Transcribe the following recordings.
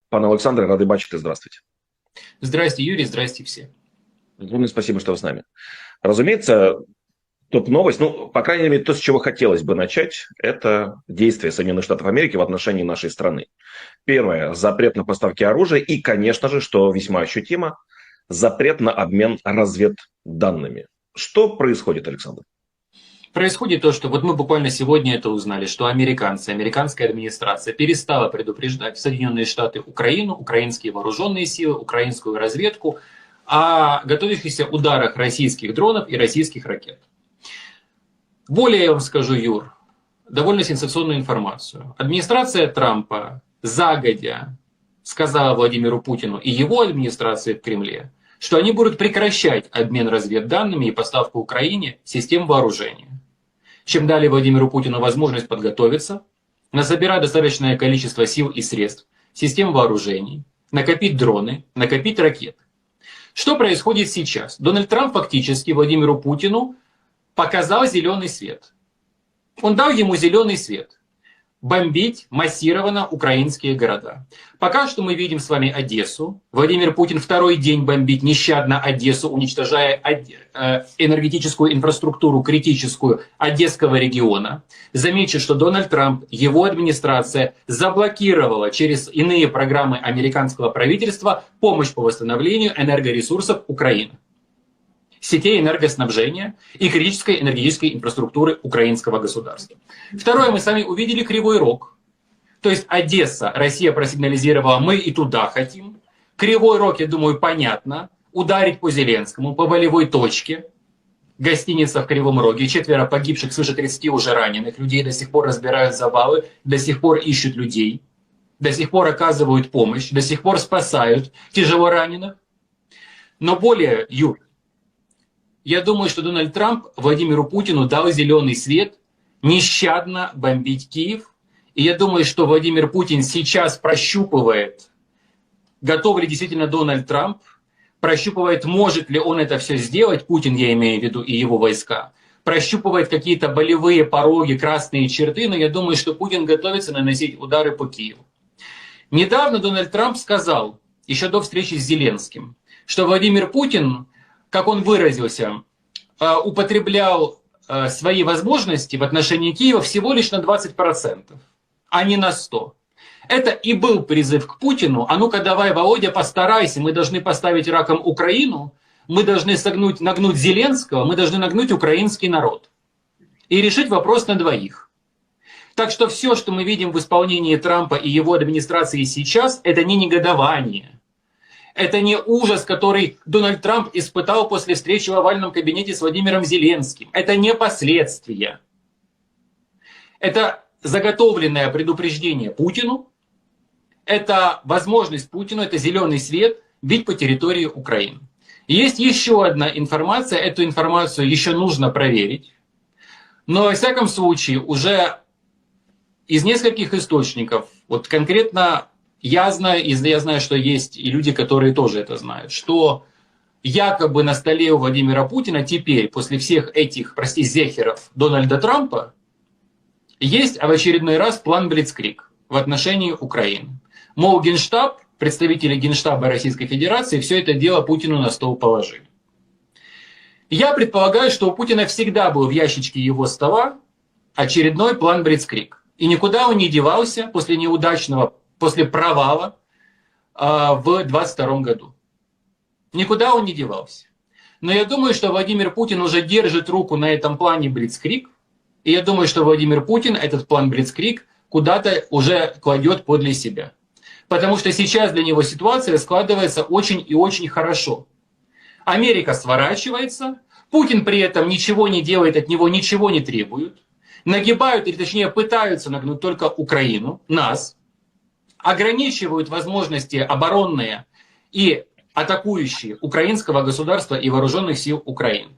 Пане Олександре, радий бачити. Здравствуйте. Здрасте, Юрий, здрасте все. Огромное спасибо, что вы с нами. Разумеется, топ-новость, ну, по крайней мере, то, с чего хотелось бы начать, это действия Соединенных Штатов Америки в отношении нашей страны. Первое – запрет на поставки оружия и, конечно же, что весьма ощутимо, запрет на обмен разведданными. Что происходит, Александр? Происходит то, что вот мы буквально сегодня это узнали, что американцы, американская администрация перестала предупреждать Соединенные Штаты Украину, украинские вооруженные силы, украинскую разведку о готовящихся ударах российских дронов и российских ракет. Более я вам скажу, Юр, довольно сенсационную информацию. Администрация Трампа загодя сказала Владимиру Путину и его администрации в Кремле, что они будут прекращать обмен разведданными и поставку Украине систем вооружения. Чем дали Владимиру Путину возможность подготовиться, насобирать достаточное количество сил и средств, систем вооружений, накопить дроны, накопить ракеты. Что происходит сейчас? Дональд Трамп фактически Владимиру Путину показал зеленый свет. Он дал ему зеленый свет. Бомбить массированно украинские города. Пока что мы видим с вами Одессу. Владимир Путин второй день бомбит нещадно Одессу, уничтожая энергетическую инфраструктуру критическую Одесского региона. Замечу, что Дональд Трамп, его администрация заблокировала через иные программы американского правительства помощь по восстановлению энергоресурсов Украины, сетей энергоснабжения и критической энергетической инфраструктуры украинского государства. Второе, мы сами увидели Кривой Рог. То есть Одесса, Россия просигнализировала, мы и туда хотим. Кривой Рог, я думаю, понятно. Ударить по Зеленскому, по болевой точке. Гостиница в Кривом Роге, 4 погибших, свыше 30 уже раненых. Людей до сих пор разбирают завалы, до сих пор ищут людей. До сих пор оказывают помощь, до сих пор спасают тяжело раненых. Но более, Юр, я думаю, что Дональд Трамп Владимиру Путину дал зеленый свет нещадно бомбить Киев. И я думаю, что Владимир Путин сейчас прощупывает, готов ли действительно Дональд Трамп, прощупывает, может ли он это все сделать, Путин, я имею в виду, и его войска, прощупывает какие-то болевые пороги, красные черты, но я думаю, что Путин готовится наносить удары по Киеву. Недавно Дональд Трамп сказал, еще до встречи с Зеленским, что Владимир Путин, как он выразился, употреблял свои возможности в отношении Киева всего лишь на 20%, а не на 100%. Это и был призыв к Путину: а ну-ка давай, Володя, постарайся, мы должны поставить раком Украину, мы должны нагнуть Зеленского, мы должны нагнуть украинский народ. И решить вопрос на двоих. Так что все, что мы видим в исполнении Трампа и его администрации сейчас, это не негодование. Это не ужас, который Дональд Трамп испытал после встречи в овальном кабинете с Владимиром Зеленским. Это не последствия. Это заготовленное предупреждение Путину. Это возможность Путину, это зеленый свет бить по территории Украины. И есть еще одна информация. Эту информацию еще нужно проверить. Но во всяком случае уже из нескольких источников, вот конкретно я знаю, что есть и люди, которые тоже это знают, что якобы на столе у Владимира Путина теперь, после всех этих, зехеров Дональда Трампа, есть в очередной раз план Блицкриг в отношении Украины. Мол, Генштаб, представители Генштаба Российской Федерации все это дело Путину на стол положили. Я предполагаю, что у Путина всегда был в ящичке его стола очередной план Блицкриг. И никуда он не девался после провала в 2022 году. Никуда он не девался. Но я думаю, что Владимир Путин уже держит руку на этом плане Блицкриг. И я думаю, что Владимир Путин этот план Блицкриг куда-то уже кладет подле себя. Потому что сейчас для него ситуация складывается очень и очень хорошо. Америка сворачивается, Путин при этом ничего не делает, от него ничего не требуют. Нагибают, или точнее пытаются нагнуть только Украину, нас. Ограничивают возможности оборонные и атакующие украинского государства и вооруженных сил Украины.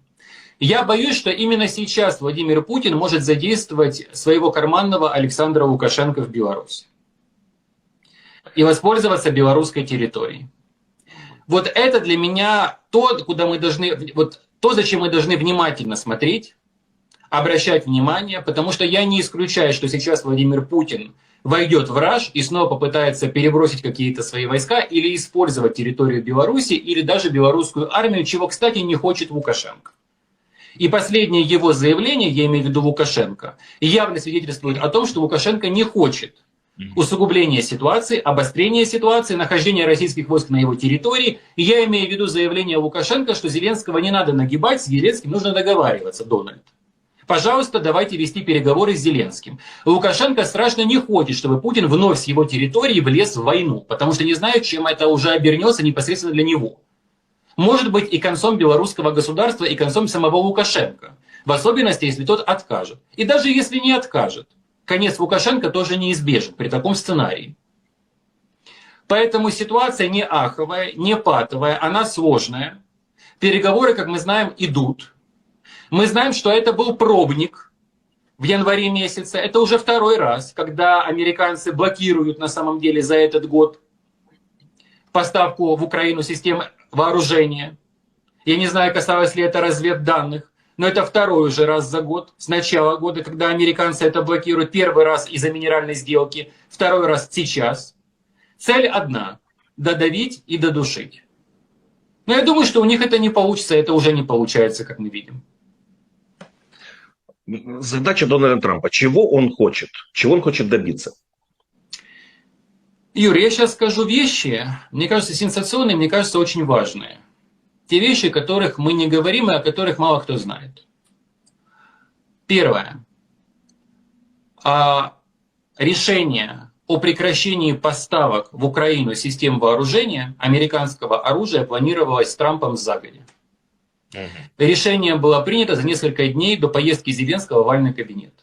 Я боюсь, что именно сейчас Владимир Путин может задействовать своего карманного Александра Лукашенко в Беларуси и воспользоваться белорусской территорией. Вот это для меня то, зачем мы должны внимательно смотреть, обращать внимание, потому что я не исключаю, что сейчас Владимир Путин войдет враж и снова попытается перебросить какие-то свои войска или использовать территорию Беларуси или даже белорусскую армию, чего, кстати, не хочет Лукашенко. И последнее его заявление, я имею в виду Лукашенко, явно свидетельствует о том, что Лукашенко не хочет усугубления ситуации, обострения ситуации, нахождения российских войск на его территории. И я имею в виду заявление Лукашенко, что Зеленского не надо нагибать, с Зеленским нужно договариваться, Дональд. Пожалуйста, давайте вести переговоры с Зеленским. Лукашенко страшно не хочет, чтобы Путин вновь с его территории влез в войну, потому что не знает, чем это уже обернется непосредственно для него. Может быть и концом белорусского государства, и концом самого Лукашенко. В особенности, если тот откажет. И даже если не откажет, конец Лукашенко тоже неизбежен при таком сценарии. Поэтому ситуация не аховая, не патовая, она сложная. Переговоры, как мы знаем, идут. Мы знаем, что это был пробник в январе месяце. Это уже второй раз, когда американцы блокируют на самом деле за этот год поставку в Украину систем вооружения. Я не знаю, касалось ли это разведданных, но это второй уже раз за год, с начала года, когда американцы это блокируют. Первый раз из-за минеральной сделки, второй раз сейчас. Цель одна – додавить и додушить. Но я думаю, что у них это не получится, это уже не получается, как мы видим. Задача Дональда Трампа. Чего он хочет? Чего он хочет добиться? Юрий, я сейчас скажу вещи, мне кажется, сенсационные, мне кажется, очень важные. Те вещи, о которых мы не говорим и о которых мало кто знает. Первое. Решение о прекращении поставок в Украину систем вооружения американского оружия планировалось Трампом загодя. Решение было принято за несколько дней до поездки Зеленского в овальный кабинет.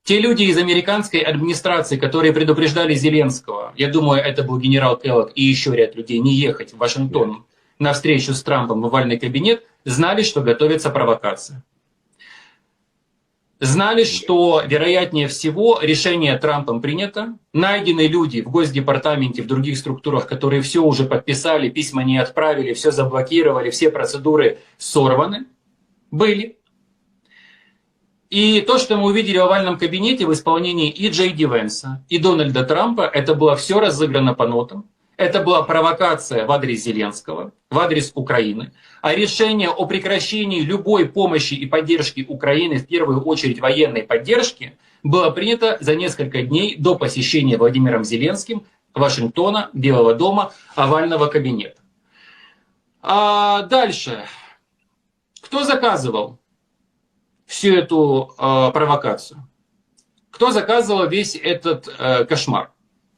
Те люди из американской администрации, которые предупреждали Зеленского, я думаю, это был генерал Келлог и еще ряд людей, не ехать в Вашингтон на встречу с Трампом в овальный кабинет, знали, что готовится провокация. Знали, что, вероятнее всего, решение Трампом принято. Найдены люди в Госдепартаменте, в других структурах, которые все уже подписали, письма не отправили, все заблокировали, все процедуры сорваны были. И то, что мы увидели в овальном кабинете в исполнении и Джей Ди Венса, и Дональда Трампа, это было все разыграно по нотам. Это была провокация в адрес Зеленского, в адрес Украины. А решение о прекращении любой помощи и поддержки Украины, в первую очередь военной поддержки, было принято за несколько дней до посещения Владимиром Зеленским Вашингтона, Белого дома, овального кабинета. А дальше. Кто заказывал всю эту провокацию? Кто заказывал весь этот кошмар,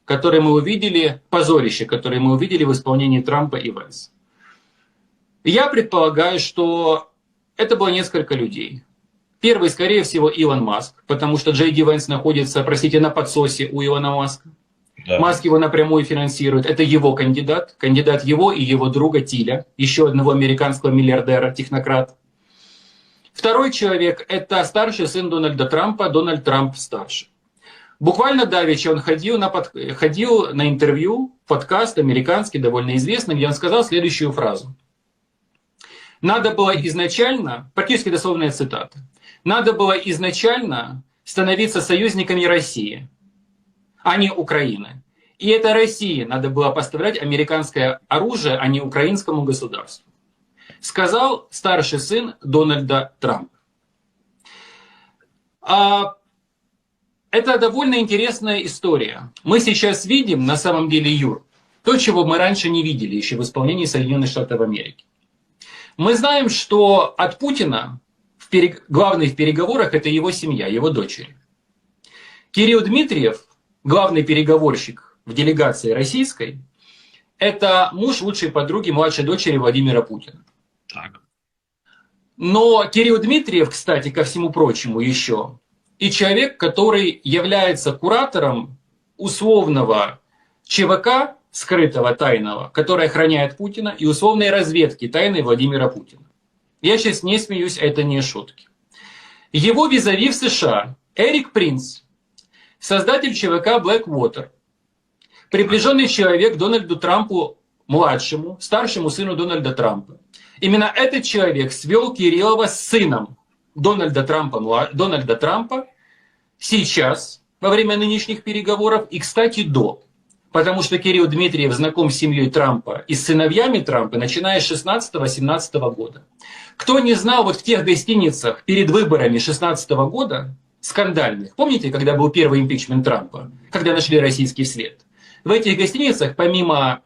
который мы увидели, позорище, которое мы увидели в исполнении Трампа и Венса? Я предполагаю, что это было несколько людей. Первый, скорее всего, Илон Маск, потому что Джей Ди Венс находится, простите, на подсосе у Илона Маска. Да. Маск его напрямую финансирует. Это его кандидат, кандидат его и его друга Тиля, еще одного американского миллиардера, технократа. Второй человек – это старший сын Дональда Трампа, Дональд Трамп старший. Буквально давеча он ходил на интервью, подкаст американский, довольно известный, где он сказал следующую фразу. Надо было изначально, практически дословная цитата, надо было изначально становиться союзниками России, а не Украины. И это России надо было поставлять американское оружие, а не украинскому государству. Сказал старший сын Дональда Трампа. Это довольно интересная история. Мы сейчас видим, на самом деле, Юр, то, чего мы раньше не видели еще в исполнении Соединенных Штатов Америки. Мы знаем, что от Путина главный в переговорах – это его семья, его дочери. Кирилл Дмитриев, главный переговорщик в делегации российской, это муж лучшей подруги младшей дочери Владимира Путина. Так. Но Кирилл Дмитриев, кстати, ко всему прочему еще, и человек, который является куратором условного ЧВК, скрытого, тайного, который охраняет Путина, и условной разведки тайной Владимира Путина. Я сейчас не смеюсь, это не шутки. Его визави в США Эрик Принц, создатель ЧВК Blackwater, приближенный человек Дональду Трампу младшему, старшему сыну Дональда Трампа. Именно этот человек свел Кириллова с сыном Дональда Трампа сейчас во время нынешних переговоров и, кстати, до. Потому что Кирилл Дмитриев знаком с семьей Трампа и с сыновьями Трампа, начиная с 16-17 года. Кто не знал, вот в тех гостиницах перед выборами 16 года, скандальных, помните, когда был первый импичмент Трампа, когда нашли российский след? В этих гостиницах, помимо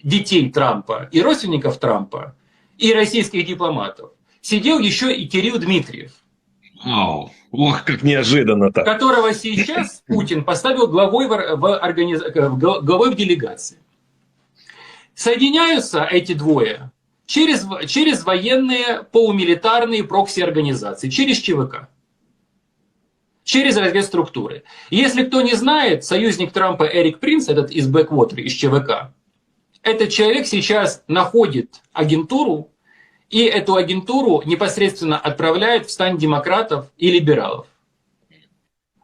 детей Трампа и родственников Трампа, и российских дипломатов, сидел еще и Кирилл Дмитриев. Ох, как неожиданно-то. Которого сейчас Путин поставил главой главой в делегации. Соединяются эти двое через военные полумилитарные прокси-организации, через ЧВК, через разведструктуры. Если кто не знает, союзник Трампа Эрик Принц, этот из Бэквотера, из ЧВК, этот человек сейчас находит агентуру, и эту агентуру непосредственно отправляет в стан демократов и либералов.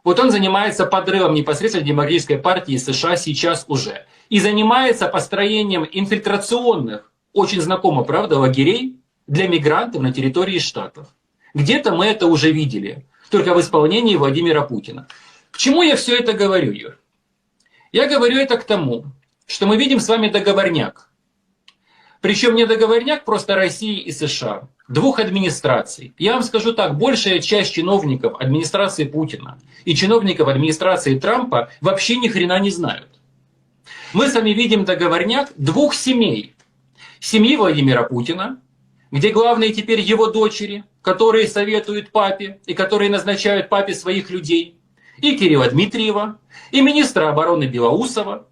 Вот он занимается подрывом непосредственно демократической партии США сейчас уже. И занимается построением инфильтрационных, очень знакомо, правда, лагерей для мигрантов на территории штатов. Где-то мы это уже видели, только в исполнении Владимира Путина. К чему я все это говорю, Юр? Я говорю это к тому, что мы видим с вами договорняк. Причем не договорняк просто России и США, двух администраций. Я вам скажу так, большая часть чиновников администрации Путина и чиновников администрации Трампа вообще ни хрена не знают. Мы с вами видим договорняк двух семей. Семьи Владимира Путина, где главные теперь его дочери, которые советуют папе и которые назначают папе своих людей, и Кирилла Дмитриева, и министра обороны Белоусова,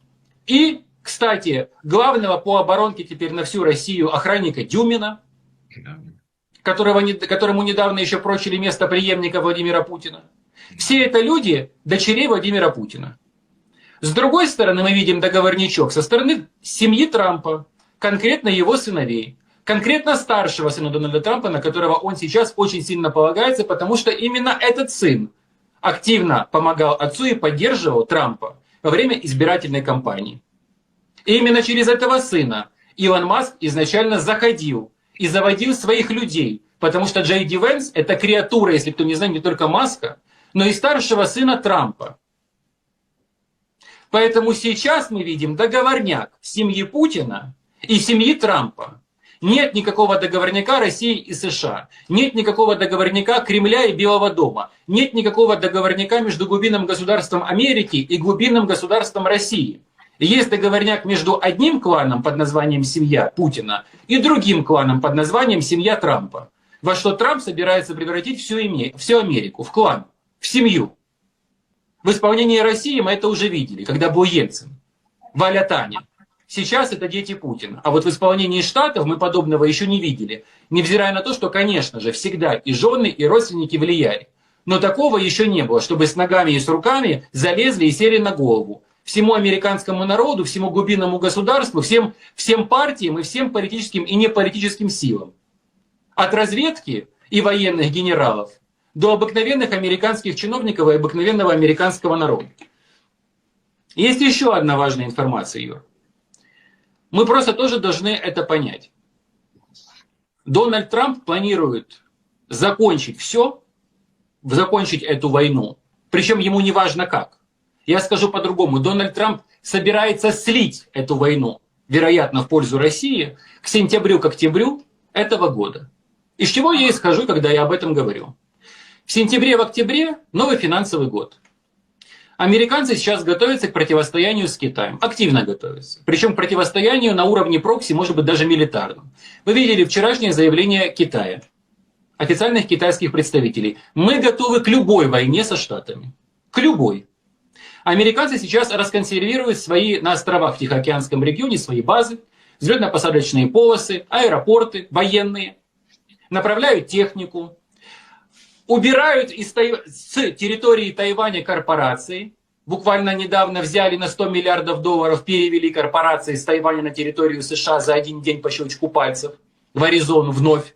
и, кстати, главного по оборонке теперь на всю Россию охранника Дюмина, которому недавно еще прочили место преемника Владимира Путина. Все это люди дочерей Владимира Путина. С другой стороны, мы видим договорничок со стороны семьи Трампа, конкретно его сыновей, конкретно старшего сына Дональда Трампа, на которого он сейчас очень сильно полагается, потому что именно этот сын активно помогал отцу и поддерживал Трампа во время избирательной кампании. И именно через этого сына Илон Маск изначально заходил и заводил своих людей, потому что Джей Ди Венс – это креатура, если кто не знает, не только Маска, но и старшего сына Трампа. Поэтому сейчас мы видим договорняк семьи Путина и семьи Трампа. Нет никакого договорняка России и США. Нет никакого договорняка Кремля и Белого дома. Нет никакого договорняка между глубинным государством Америки и глубинным государством России. Есть договорняк между одним кланом под названием «Семья Путина» и другим кланом под названием «Семья Трампа», во что Трамп собирается превратить всю Америку в клан, в семью. В исполнении России мы это уже видели, когда был Ельцин, Валя Таня. Сейчас это дети Путина. А вот в исполнении Штатов мы подобного еще не видели, невзирая на то, что, конечно же, всегда и жены, и родственники влияли. Но такого еще не было, чтобы с ногами и с руками залезли и сели на голову всему американскому народу, всему глубинному государству, всем партиям и всем политическим и неполитическим силам. От разведки и военных генералов до обыкновенных американских чиновников и обыкновенного американского народа. Есть еще одна важная информация, Юр. Мы просто тоже должны это понять. Дональд Трамп планирует закончить все, закончить эту войну. Причем ему не важно как. Я скажу по-другому. Дональд Трамп собирается слить эту войну, вероятно, в пользу России, к сентябрю, к октябрю этого года. Из чего я исхожу, когда я об этом говорю? В сентябре, в октябре новый финансовый год. Американцы сейчас готовятся к противостоянию с Китаем. Активно готовятся. Причем к противостоянию на уровне прокси, может быть, даже милитарном. Вы видели вчерашнее заявление Китая, официальных китайских представителей. Мы готовы к любой войне со Штатами. К любой. Американцы сейчас расконсервируют свои на островах в Тихоокеанском регионе, свои базы, взлетно-посадочные полосы, аэропорты военные, направляют технику, убирают с территории Тайваня корпорации. Буквально недавно взяли на 100 миллиардов долларов, перевели корпорации с Тайваня на территорию США за один день по щелчку пальцев, в Аризону вновь.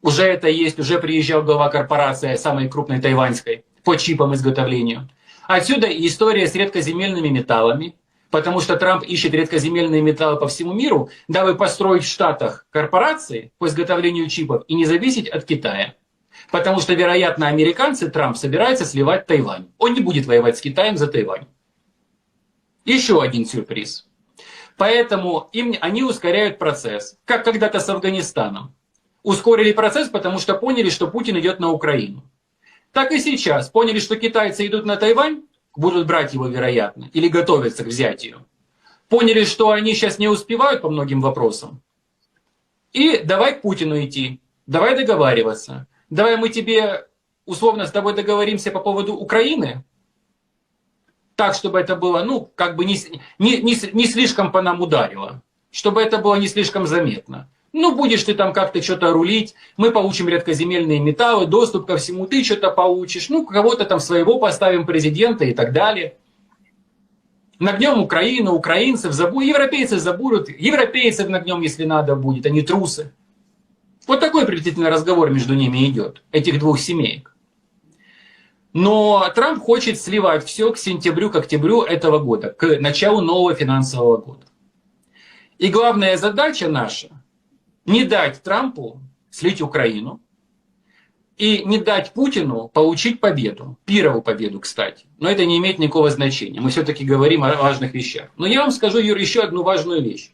Уже это есть, уже приезжал глава корпорации, самой крупной тайваньской, по чипам изготовлению. Отсюда и история с редкоземельными металлами, потому что Трамп ищет редкоземельные металлы по всему миру, дабы построить в Штатах корпорации по изготовлению чипов и не зависеть от Китая. Потому что, вероятно, американцы, Трамп, собирается сливать Тайвань. Он не будет воевать с Китаем за Тайвань. Еще один сюрприз. Поэтому они ускоряют процесс, как когда-то с Афганистаном. Ускорили процесс, потому что поняли, что Путин идет на Украину. Так и сейчас. Поняли, что китайцы идут на Тайвань, будут брать его, вероятно, или готовятся к взятию. Поняли, что они сейчас не успевают по многим вопросам. И давай к Путину идти, давай договариваться. Давай мы тебе, условно, с тобой договоримся по поводу Украины, так, чтобы это было, ну, как бы не слишком по нам ударило, чтобы это было не слишком заметно. Ну, будешь ты там как-то что-то рулить, мы получим редкоземельные металлы, доступ ко всему, ты что-то получишь, ну, кого-то там своего поставим президента и так далее. Нагнем Украину, украинцев, европейцев забудут, европейцев нагнем, если надо будет, они трусы. Вот такой приблизительно разговор между ними идет, этих двух семеек. Но Трамп хочет сливать все к сентябрю, к октябрю этого года, к началу нового финансового года. И главная задача наша – не дать Трампу слить Украину и не дать Путину получить победу. Пирову победу, кстати. Но это не имеет никакого значения. Мы все-таки говорим о важных вещах. Но я вам скажу, Юр, еще одну важную вещь.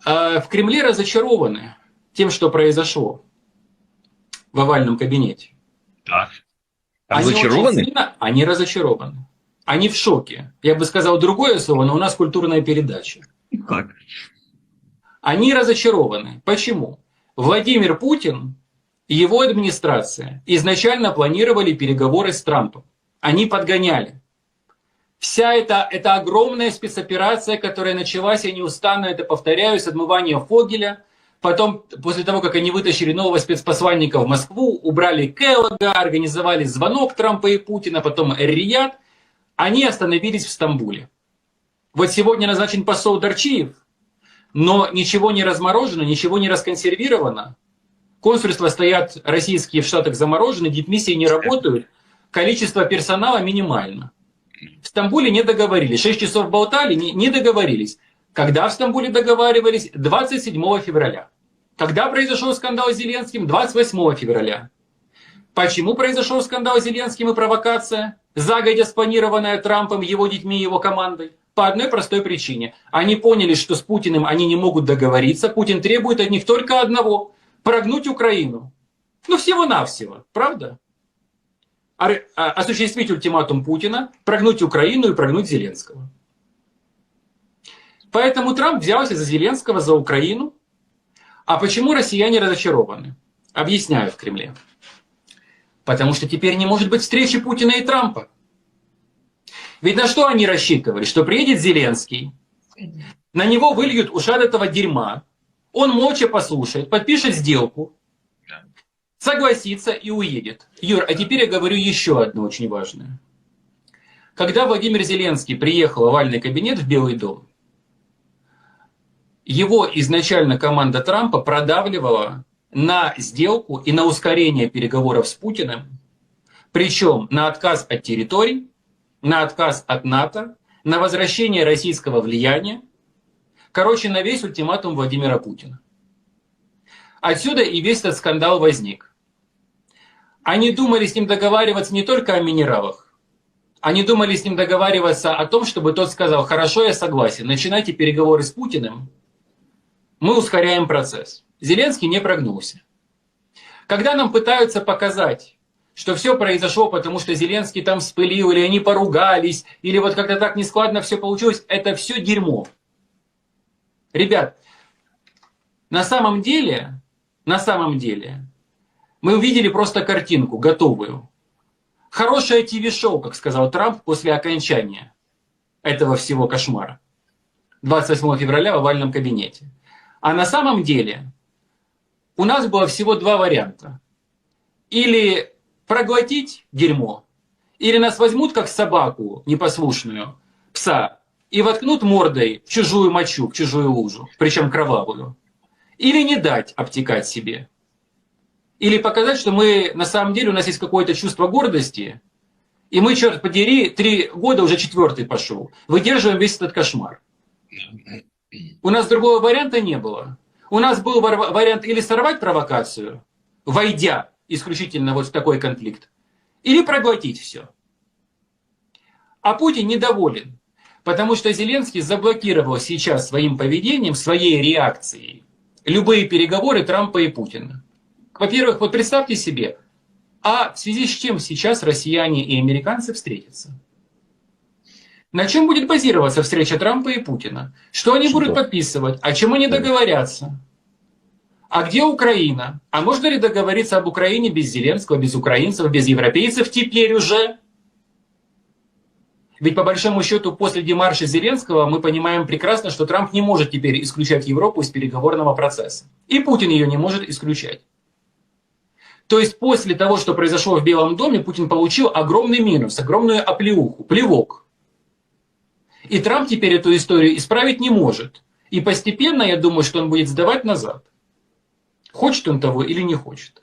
В Кремле разочарованы тем, что произошло в овальном кабинете. Так. Разочарованы? Они разочарованы. Они в шоке. Я бы сказал другое слово, но у нас культурная передача. Как? Они разочарованы. Почему? Владимир Путин и его администрация изначально планировали переговоры с Трампом. Они подгоняли. Вся эта огромная спецоперация, которая началась, я неустанно это повторяю, с отмывания Фогеля. Потом, после того, как они вытащили нового спецпосланника в Москву, убрали Келлога, организовали звонок Трампа и Путина, потом Эр-Рияд, они остановились в Стамбуле. Вот сегодня назначен посол Дарчиев, но ничего не разморожено, ничего не расконсервировано. Консульства стоят российские в Штатах заморожены, дипмиссии не работают, количество персонала минимально. В Стамбуле не договорились, 6 часов болтали, не договорились. Когда в Стамбуле договаривались? 27 февраля. Когда произошел скандал с Зеленским? 28 февраля. Почему произошел скандал с Зеленским и провокация, загодя спланированная Трампом, его детьми и его командой? По одной простой причине. Они поняли, что с Путиным они не могут договориться. Путин требует от них только одного – прогнуть Украину. Ну, всего-навсего, правда? Осуществить ультиматум Путина, прогнуть Украину и прогнуть Зеленского. Поэтому Трамп взялся за Зеленского, за Украину. А почему россияне разочарованы? Объясняю в Кремле. Потому что теперь не может быть встречи Путина и Трампа. Ведь на что они рассчитывали? Что приедет Зеленский, на него выльют ушат этого дерьма, он молча послушает, подпишет сделку, согласится и уедет. Юр, а теперь я говорю еще одно очень важное. Когда Владимир Зеленский приехал в овальный кабинет в Белый дом, его изначально команда Трампа продавливала на сделку и на ускорение переговоров с Путиным, причем на отказ от территорий, на отказ от НАТО, на возвращение российского влияния, короче, на весь ультиматум Владимира Путина. Отсюда и весь этот скандал возник. Они думали с ним договариваться не только о минералах, они думали с ним договариваться о том, чтобы тот сказал: хорошо, я согласен, начинайте переговоры с Путиным, мы ускоряем процесс. Зеленский не прогнулся. Когда нам пытаются показать, что все произошло, потому что Зеленский там вспылил, или они поругались, или вот как-то так нескладно все получилось, это все дерьмо. Ребят, на самом деле, мы увидели просто картинку, готовую. Хорошее ТВ-шоу, как сказал Трамп после окончания этого всего кошмара. 28 февраля в овальном кабинете. А на самом деле у нас было всего два варианта. Или проглотить дерьмо, или нас возьмут как собаку непослушную, пса, и воткнут мордой в чужую мочу, в чужую лужу, причем кровавую. Или не дать обтекать себе. Или показать, что мы, на самом деле, у нас есть какое-то чувство гордости, и мы, черт подери, 3 года, уже 4-й пошел, выдерживаем весь этот кошмар. У нас другого варианта не было. У нас был вариант или сорвать провокацию, войдя исключительно вот в такой конфликт, или проглотить все. А Путин недоволен, потому что Зеленский заблокировал сейчас своим поведением, своей реакцией любые переговоры Трампа и Путина. Во-первых, вот представьте себе, а в связи с чем сейчас россияне и американцы встретятся? На чем будет базироваться встреча Трампа и Путина? Что они будут подписывать? О чем они договорятся? А где Украина? А можно ли договориться об Украине без Зеленского, без украинцев, без европейцев теперь уже? Ведь по большому счету после демарша Зеленского мы понимаем прекрасно, что Трамп не может теперь исключать Европу из переговорного процесса. И Путин ее не может исключать. То есть после того, что произошло в Белом доме, Путин получил огромный минус, огромную оплеуху, плевок. И Трамп теперь эту историю исправить не может. И постепенно, я думаю, что он будет сдавать назад. Хочет он того или не хочет.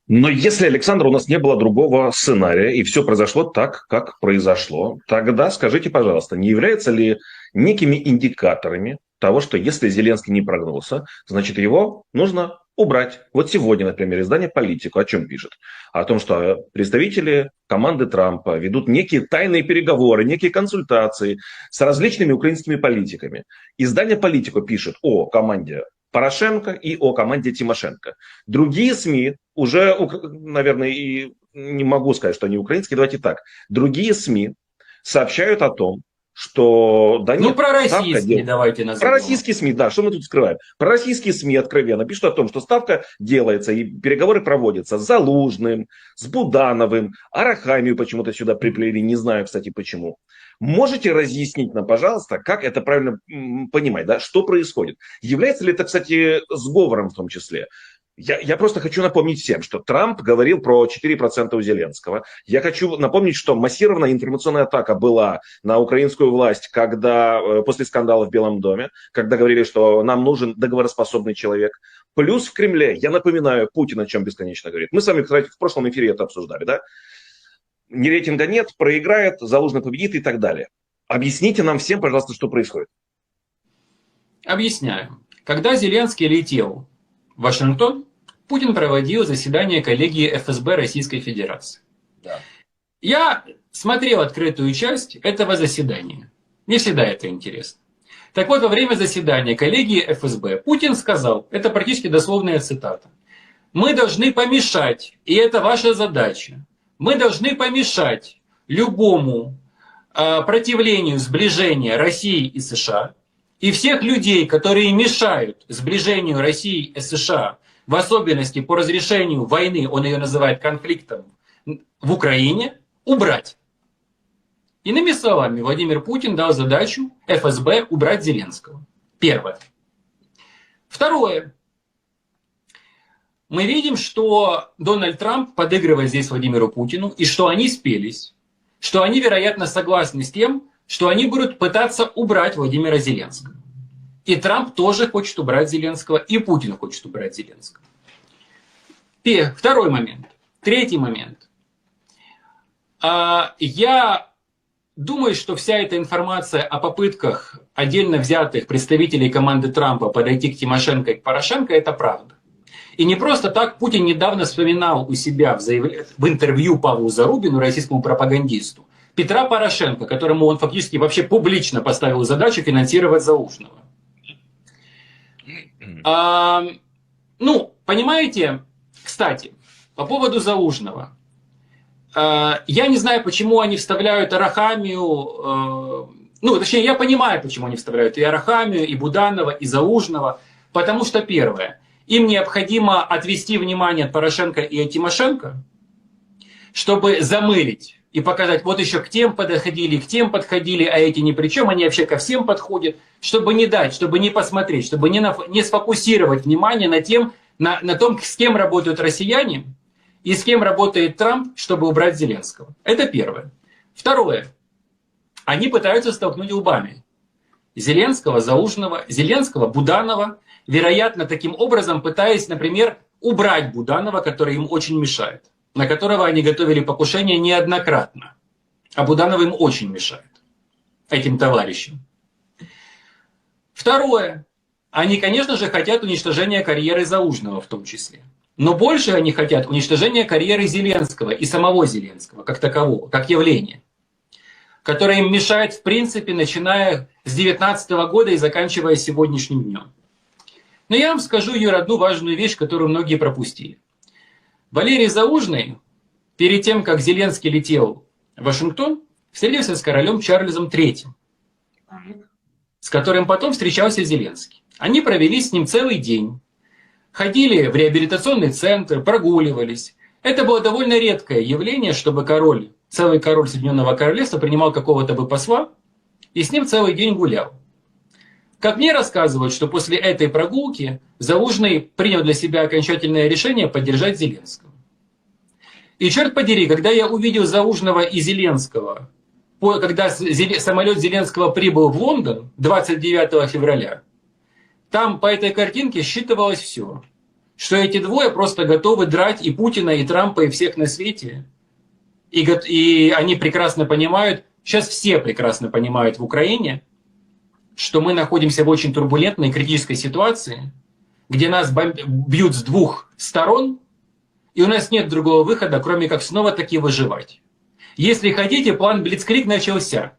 Но если, Александр, у нас не было другого сценария, и все произошло так, как произошло, тогда скажите, пожалуйста, не является ли некими индикаторами того, что если Зеленский не прогнулся, значит, его нужно убрать? Вот сегодня, например, издание «Политику» о чем пишет? О том, что представители команды Трампа ведут некие тайные переговоры, некие консультации с различными украинскими политиками. Издание «Политику» пишет о команде Порошенко и о команде Тимошенко. Другие СМИ, уже, наверное, и не могу сказать, что они украинские, давайте так. Другие СМИ сообщают о том, что... Да нет, про российские давайте назовем. Про российские СМИ, да, что мы тут скрываем? Про российские СМИ откровенно пишут о том, что ставка делается и переговоры проводятся с Залужным, с Будановым, Арахамию почему-то сюда приплели, не знаю, кстати, почему. Можете разъяснить нам, пожалуйста, как это правильно понимать, да, что происходит? Является ли это, кстати, сговором в том числе? Я просто хочу напомнить всем, что Трамп говорил про 4% у Зеленского. Я хочу напомнить, что массированная информационная атака была на украинскую власть, когда, после скандала в Белом доме, когда говорили, что нам нужен договороспособный человек. Плюс в Кремле, я напоминаю, Путин о чем бесконечно говорит. Мы с вами, кстати, в прошлом эфире это обсуждали, да? Ни рейтинга нет, проиграет, Залужный победит и так далее. Объясните нам всем, пожалуйста, что происходит. Объясняю. Когда Зеленский летел в Вашингтон, Путин проводил заседание коллегии ФСБ Российской Федерации. Да. Я смотрел открытую часть этого заседания. Не всегда это интересно. Так вот, во время заседания коллегии ФСБ Путин сказал, это практически дословная цитата, «Мы должны помешать, и это ваша задача, мы должны помешать любому противлению сближения России и США, и всех людей, которые мешают сближению России и США, в особенности по разрешению войны, он ее называет конфликтом, в Украине, убрать». Иными словами, Владимир Путин дал задачу ФСБ убрать Зеленского. Первое. Второе. Мы видим, что Дональд Трамп подыгрывает здесь Владимиру Путину, и что они спелись, что они, вероятно, согласны с тем, что они будут пытаться убрать Владимира Зеленского. И Трамп тоже хочет убрать Зеленского, и Путин хочет убрать Зеленского. Второй момент. Третий момент. Я думаю, что вся эта информация о попытках отдельно взятых представителей команды Трампа подойти к Тимошенко и к Порошенко – это правда. И не просто так Путин недавно вспоминал у себя в интервью Павлу Зарубину, российскому пропагандисту, Петра Порошенко, которому он фактически вообще публично поставил задачу финансировать Залужного. Понимаете, кстати, по поводу Залужного. Я не знаю, почему они вставляют Арахамию, точнее, я понимаю, почему они вставляют и Арахамию, и Буданова, и Залужного, потому что, первое, им необходимо отвести внимание от Порошенко и от Тимошенко, чтобы замылить и показать, вот еще к тем подходили, а эти ни при чем, они вообще ко всем подходят, чтобы не дать, чтобы не посмотреть, чтобы не сфокусировать внимание на том, с кем работают россияне и с кем работает Трамп, чтобы убрать Зеленского. Это первое. Второе. Они пытаются столкнуть лбами Зеленского, Залужного, Зеленского, Буданова, вероятно, таким образом пытаясь, например, убрать Буданова, который им очень мешает, на которого они готовили покушение неоднократно. А Буданов им очень мешает, этим товарищам. Второе. Они, конечно же, хотят уничтожения карьеры Залужного в том числе. Но больше они хотят уничтожения карьеры Зеленского и самого Зеленского как такового, как явления, которое им мешает, в принципе, начиная с 2019 года и заканчивая сегодняшним днем. Но я вам скажу, Юра, одну важную вещь, которую многие пропустили. Валерий Залужный, перед тем, как Зеленский летел в Вашингтон, встретился с королем Чарльзом III, с которым потом встречался Зеленский. Они провели с ним целый день, ходили в реабилитационный центр, прогуливались. Это было довольно редкое явление, чтобы целый король Соединенного Королевства принимал какого-то бы посла и с ним целый день гулял. Как мне рассказывают, что после этой прогулки Залужный принял для себя окончательное решение поддержать Зеленского. И черт подери, когда я увидел Залужного и Зеленского, когда самолет Зеленского прибыл в Лондон 29 февраля, там по этой картинке считывалось все. Что эти двое просто готовы драть и Путина, и Трампа, и всех на свете. И они прекрасно понимают, сейчас все прекрасно понимают в Украине, что мы находимся в очень турбулентной критической ситуации, где нас бьют с двух сторон, и у нас нет другого выхода, кроме как снова-таки выживать. Если хотите, план Блицкриг начался,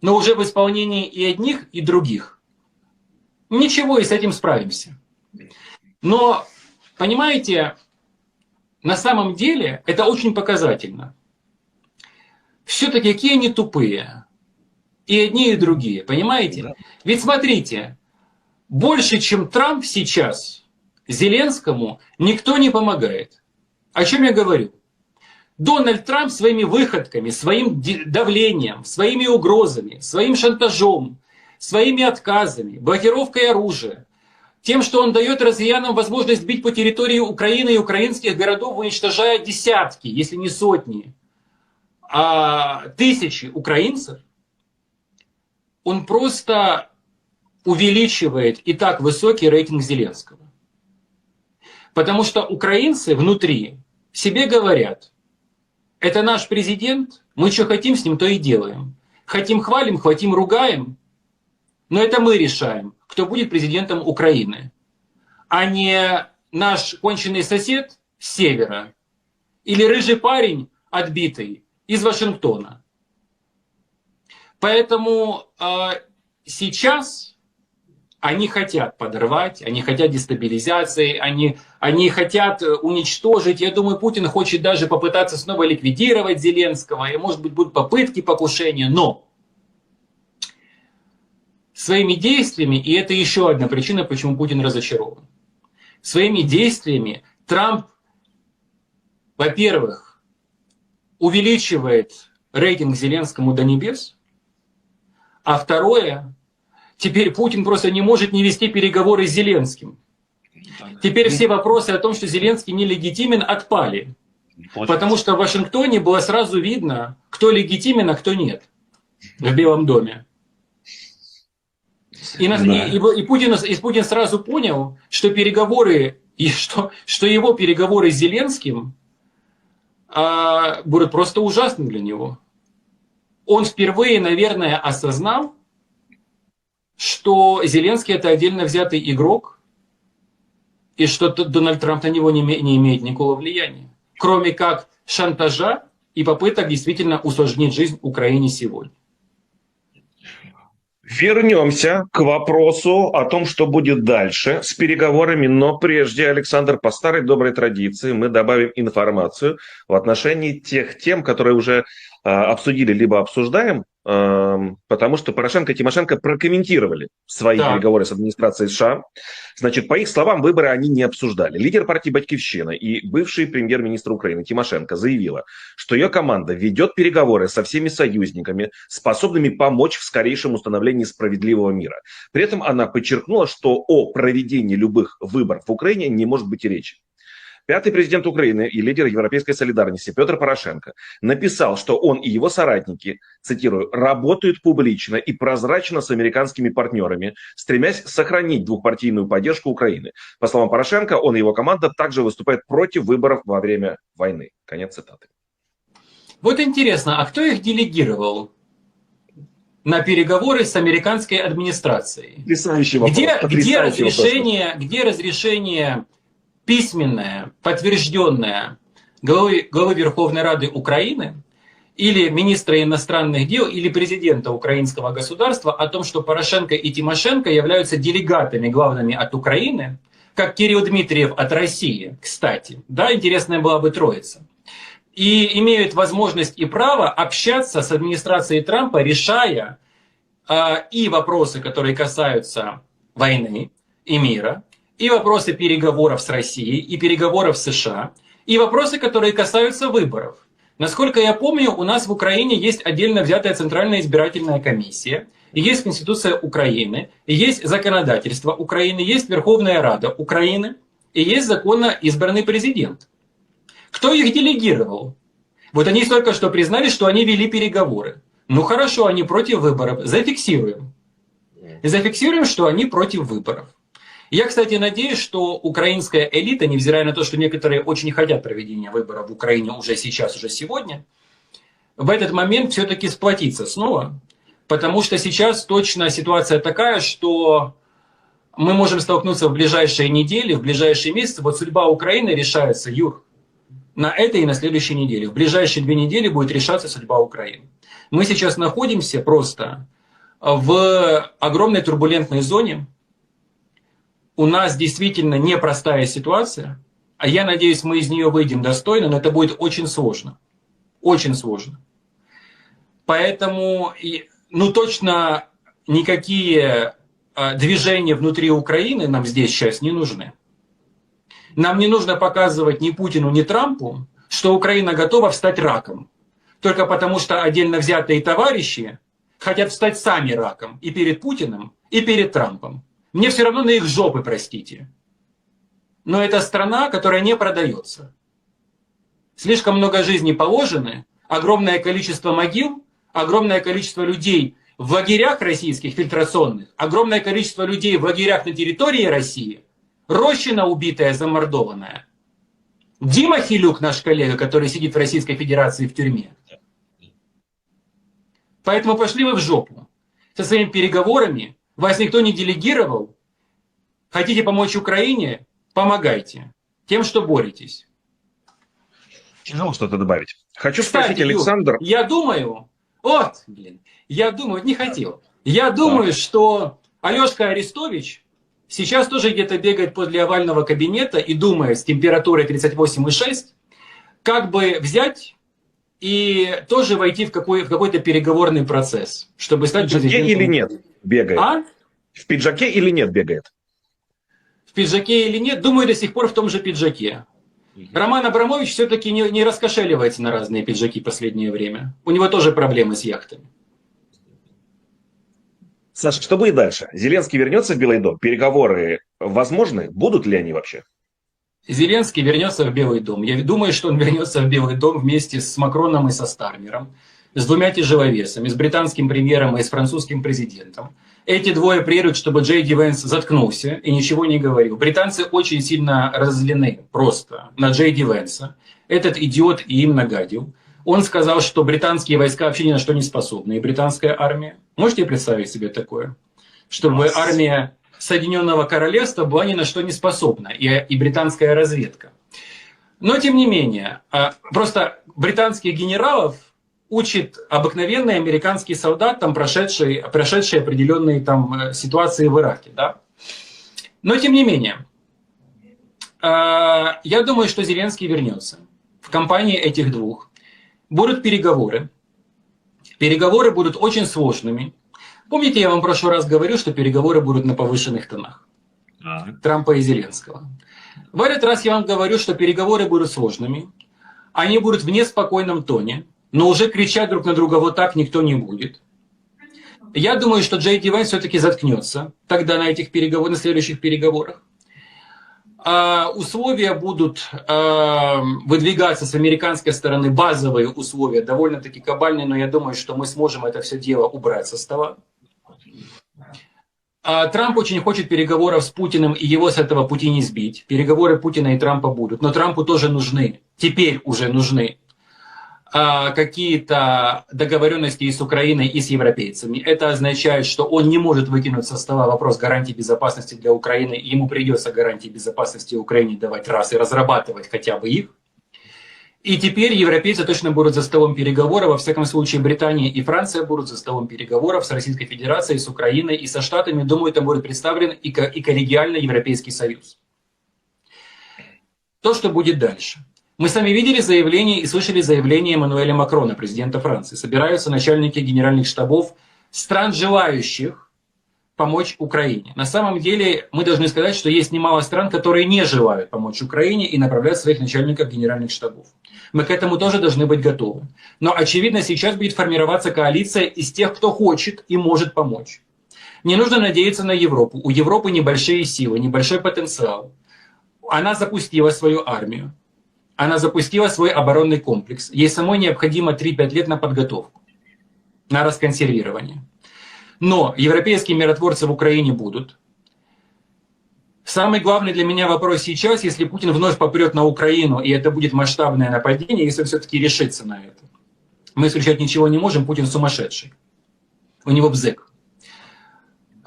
но уже в исполнении и одних, и других. Ничего, и с этим справимся. Но, понимаете, на самом деле это очень показательно. Все-таки какие они тупые. И одни, и другие, понимаете? Да. Ведь смотрите, больше, чем Трамп сейчас, Зеленскому никто не помогает. О чем я говорю? Дональд Трамп своими выходками, своим давлением, своими угрозами, своим шантажом, своими отказами, блокировкой оружия, тем, что он дает россиянам возможность бить по территории Украины и украинских городов, уничтожая десятки, если не сотни, тысячи украинцев, он просто увеличивает и так высокий рейтинг Зеленского. Потому что украинцы внутри себе говорят: это наш президент, мы что хотим с ним, то и делаем. Хотим хвалим, хотим ругаем, но это мы решаем, кто будет президентом Украины, а не наш конченый сосед с севера или рыжий парень отбитый из Вашингтона. Поэтому сейчас они хотят подорвать, они хотят дестабилизации, они хотят уничтожить. Я думаю, Путин хочет даже попытаться снова ликвидировать Зеленского, и, может быть, будут попытки покушения, но своими действиями, и это еще одна причина, почему Путин разочарован, своими действиями Трамп, во-первых, увеличивает рейтинг Зеленскому до небес, а второе, теперь Путин просто не может не вести переговоры с Зеленским. Теперь все вопросы о том, что Зеленский нелегитимен, отпали. Потому что в Вашингтоне было сразу видно, кто легитимен, а кто нет. В Белом доме. И Путин сразу понял, что переговоры, и что его переговоры с Зеленским будут просто ужасны для него. Он впервые, наверное, осознал, что Зеленский это отдельно взятый игрок, и что Дональд Трамп на него не имеет никакого влияния, кроме как шантажа и попыток действительно усложнить жизнь Украине сегодня. Вернемся к вопросу о том, что будет дальше с переговорами, но прежде, Александр, по старой доброй традиции мы добавим информацию в отношении тех тем, которые уже обсудили либо обсуждаем, потому что Порошенко и Тимошенко прокомментировали свои переговоры с администрацией США. Значит, по их словам, выборы они не обсуждали. Лидер партии «Батькивщина» и бывший премьер-министр Украины Тимошенко заявила, что ее команда ведет переговоры со всеми союзниками, способными помочь в скорейшем установлении справедливого мира. При этом она подчеркнула, что о проведении любых выборов в Украине не может быть и речи. Пятый президент Украины и лидер Европейской солидарности Петр Порошенко написал, что он и его соратники, цитирую, работают публично и прозрачно с американскими партнерами, стремясь сохранить двухпартийную поддержку Украины. По словам Порошенко, он и его команда также выступают против выборов во время войны. Конец цитаты. Вот интересно, а кто их делегировал на переговоры с американской администрацией. Потрясающий вопрос. Где разрешение письменное, подтвержденное главы Верховной Рады Украины или министра иностранных дел, или президента украинского государства о том, что Порошенко и Тимошенко являются делегатами главными от Украины, как Кирилл Дмитриев от России, кстати. Да, интересная была бы троица. И имеют возможность и право общаться с администрацией Трампа, решая и вопросы, которые касаются войны и мира, и вопросы переговоров с Россией, и переговоров с США, и вопросы, которые касаются выборов. Насколько я помню, у нас в Украине есть отдельно взятая Центральная избирательная комиссия, и есть Конституция Украины, и есть законодательство Украины, есть Верховная Рада Украины, и есть законно избранный президент. Кто их делегировал? Вот они только что признали, что они вели переговоры. Ну хорошо, они против выборов. Зафиксируем. Зафиксируем, что они против выборов. Я, кстати, надеюсь, что украинская элита, невзирая на то, что некоторые очень хотят проведения выборов в Украине уже сейчас, уже сегодня, в этот момент все-таки сплотится снова, потому что сейчас точно ситуация такая, что мы можем столкнуться в ближайшие недели, в ближайшие месяцы. Вот судьба Украины решается, Юр, на этой и на следующей неделе. В ближайшие 2 недели будет решаться судьба Украины. Мы сейчас находимся просто в огромной турбулентной зоне. У нас действительно непростая ситуация, а я надеюсь, мы из нее выйдем достойно, но это будет очень сложно. Очень сложно. Поэтому, ну точно никакие движения внутри Украины нам здесь сейчас не нужны. Нам не нужно показывать ни Путину, ни Трампу, что Украина готова встать раком. Только потому, что отдельно взятые товарищи хотят встать сами раком и перед Путиным, и перед Трампом. Мне все равно на их жопы, простите. Но это страна, которая не продается. Слишком много жизней положено, огромное количество могил, огромное количество людей в лагерях российских фильтрационных, огромное количество людей в лагерях на территории России, Рощина убитая, замордованная, Дима Хилюк, наш коллега, который сидит в Российской Федерации в тюрьме. Поэтому пошли вы в жопу. Со своими переговорами вас никто не делегировал. Хотите помочь Украине? Помогайте. Тем, что боретесь. Тяжело что-то добавить. Хочу Кстати, спросить, Александр. Юр, я думаю, не хотел. Я думаю, что Алешка Арестович сейчас тоже где-то бегает подле овального кабинета и думает с температурой 38,6, как бы взять и тоже войти в какой-то переговорный процесс, чтобы стать президентом. В пиджаке или нет бегает? А? В пиджаке или нет бегает? В пиджаке или нет? Думаю, до сих пор в том же пиджаке. Роман Абрамович все-таки не раскошеливается на разные пиджаки в последнее время. У него тоже проблемы с яхтами. Саша, что будет дальше? Зеленский вернется в Белый дом? Переговоры возможны? Будут ли они вообще? Зеленский вернется в Белый дом. Я думаю, что он вернется в Белый дом вместе с Макроном и со Стармером, с 2 тяжеловесами, с британским премьером и с французским президентом. Эти двое приедут, чтобы Джей Ди Венс заткнулся и ничего не говорил. Британцы очень сильно разозлены просто на Джей Ди Венса. Этот идиот и им нагадил. Он сказал, что британские войска вообще ни на что не способны. И британская армия. Можете представить себе такое? Чтобы армия Соединенного Королевства была ни на что не способна. И британская разведка. Но тем не менее, просто британских генералов учит обыкновенный американский солдат, там, прошедший определенные там ситуации в Ираке. Да? Но тем не менее, я думаю, что Зеленский вернется. В компании этих двух будут переговоры. Переговоры будут очень сложными. Помните, я вам в прошлый раз говорил, что переговоры будут на повышенных тонах Трампа и Зеленского. В этот раз я вам говорю, что переговоры будут сложными. Они будут в неспокойном тоне. Но уже кричать друг на друга вот так никто не будет. Я думаю, что Джей Ди Венс все-таки заткнется тогда на этих переговорах, на следующих переговорах. Условия будут выдвигаться с американской стороны, базовые условия, довольно-таки кабальные, но я думаю, что мы сможем это все дело убрать со стола. Трамп очень хочет переговоров с Путиным, и его с этого пути не сбить. Переговоры Путина и Трампа будут, но Трампу тоже нужны, теперь уже нужны какие-то договоренности и с Украиной, и с европейцами. Это означает, что он не может выкинуть со стола вопрос гарантий безопасности для Украины, и ему придется гарантии безопасности Украине давать раз и разрабатывать хотя бы их. И теперь европейцы точно будут за столом переговоров, во всяком случае Британия и Франция будут за столом переговоров с Российской Федерацией, с Украиной и со Штатами. Думаю, там будет представлен и коллегиальный Европейский Союз. То, что будет дальше. Мы сами видели заявление и слышали заявление Эммануэля Макрона, президента Франции. Собираются начальники генеральных штабов стран, желающих помочь Украине. На самом деле мы должны сказать, что есть немало стран, которые не желают помочь Украине и направляют своих начальников генеральных штабов. Мы к этому тоже должны быть готовы. Но, очевидно, сейчас будет формироваться коалиция из тех, кто хочет и может помочь. Не нужно надеяться на Европу. У Европы небольшие силы, небольшой потенциал. Она запустила свою армию. Она запустила свой оборонный комплекс. Ей самой необходимо 3-5 лет на подготовку, на расконсервирование. Но европейские миротворцы в Украине будут. Самый главный для меня вопрос сейчас, если Путин вновь попрет на Украину, и это будет масштабное нападение, если он все-таки решится на это. Мы исключать ничего не можем, Путин сумасшедший. У него бзык.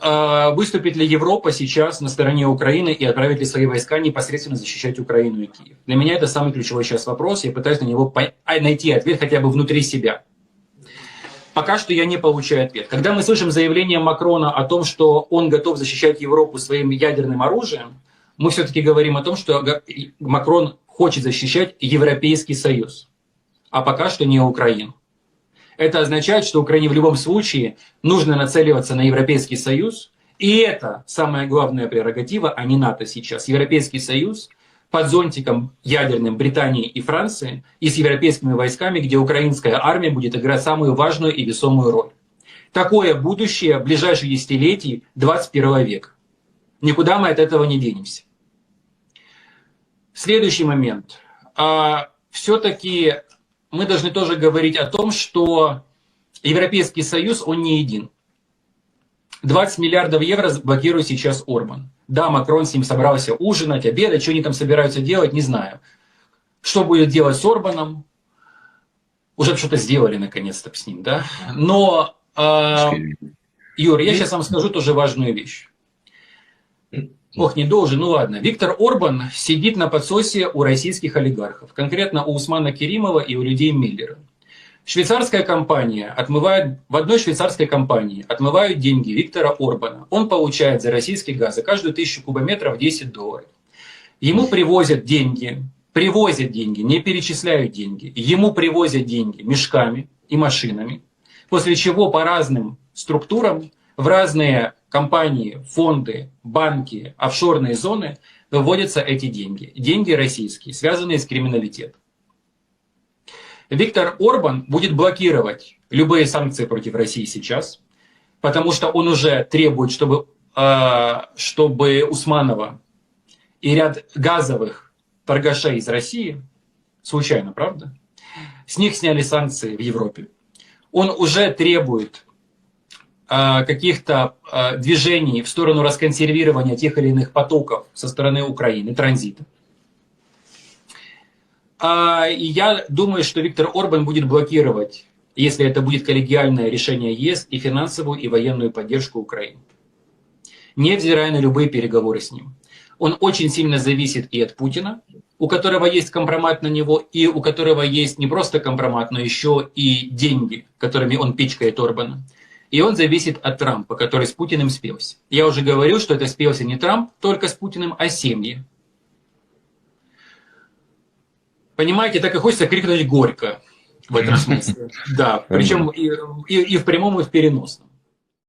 Выступит ли Европа сейчас на стороне Украины и отправит ли свои войска непосредственно защищать Украину и Киев? Для меня это самый ключевой сейчас вопрос. Я пытаюсь на него найти ответ хотя бы внутри себя. Пока что я не получаю ответ. Когда мы слышим заявление Макрона о том, что он готов защищать Европу своим ядерным оружием, мы все-таки говорим о том, что Макрон хочет защищать Европейский Союз, а пока что не Украину. Это означает, что Украине в любом случае нужно нацеливаться на Европейский Союз. И это самая главная прерогатива, а не НАТО сейчас. Европейский Союз под зонтиком ядерным Британии и Франции и с европейскими войсками, где украинская армия будет играть самую важную и весомую роль. Такое будущее в ближайших десятилетий 21 века. Никуда мы от этого не денемся. Следующий момент. Все-таки мы должны тоже говорить о том, что Европейский Союз, он не един. 20 миллиардов евро блокирует сейчас Орбан. Да, Макрон с ним собрался ужинать, обедать, что они там собираются делать, не знаю. Что будет делать с Орбаном? Уже что-то сделали наконец-то с ним, да? Но, Юр, я сейчас вам скажу тоже важную вещь. Ох, не должен, ну ладно. Виктор Орбан сидит на подсосе у российских олигархов, конкретно у Усмана Керимова и у людей Миллера. Швейцарская компания отмывает, в одной швейцарской компании отмывают деньги Виктора Орбана. Он получает за российский газ за каждую 1000 кубометров $10. Ему привозят деньги, не перечисляют деньги. Ему привозят деньги мешками и машинами, после чего по разным структурам в разные компании, фонды, банки, офшорные зоны выводятся эти деньги. Деньги российские, связанные с криминалитетом. Виктор Орбан будет блокировать любые санкции против России сейчас, потому что он уже требует, чтобы Усманова и ряд газовых торгашей из России, случайно, правда, с них сняли санкции в Европе. Он уже требует каких-то движений в сторону расконсервирования тех или иных потоков со стороны Украины, транзита. И я думаю, что Виктор Орбан будет блокировать, если это будет коллегиальное решение ЕС, и финансовую, и военную поддержку Украины, невзирая на любые переговоры с ним. Он очень сильно зависит и от Путина, у которого есть компромат на него, и у которого есть не просто компромат, но еще и деньги, которыми он пичкает Орбана. И он зависит от Трампа, который с Путиным спелся. Я уже говорил, что это спелся не Трамп только с Путиным, а семьи. Понимаете, так и хочется крикнуть горько в этом смысле. Да, причем и в прямом, и в переносном.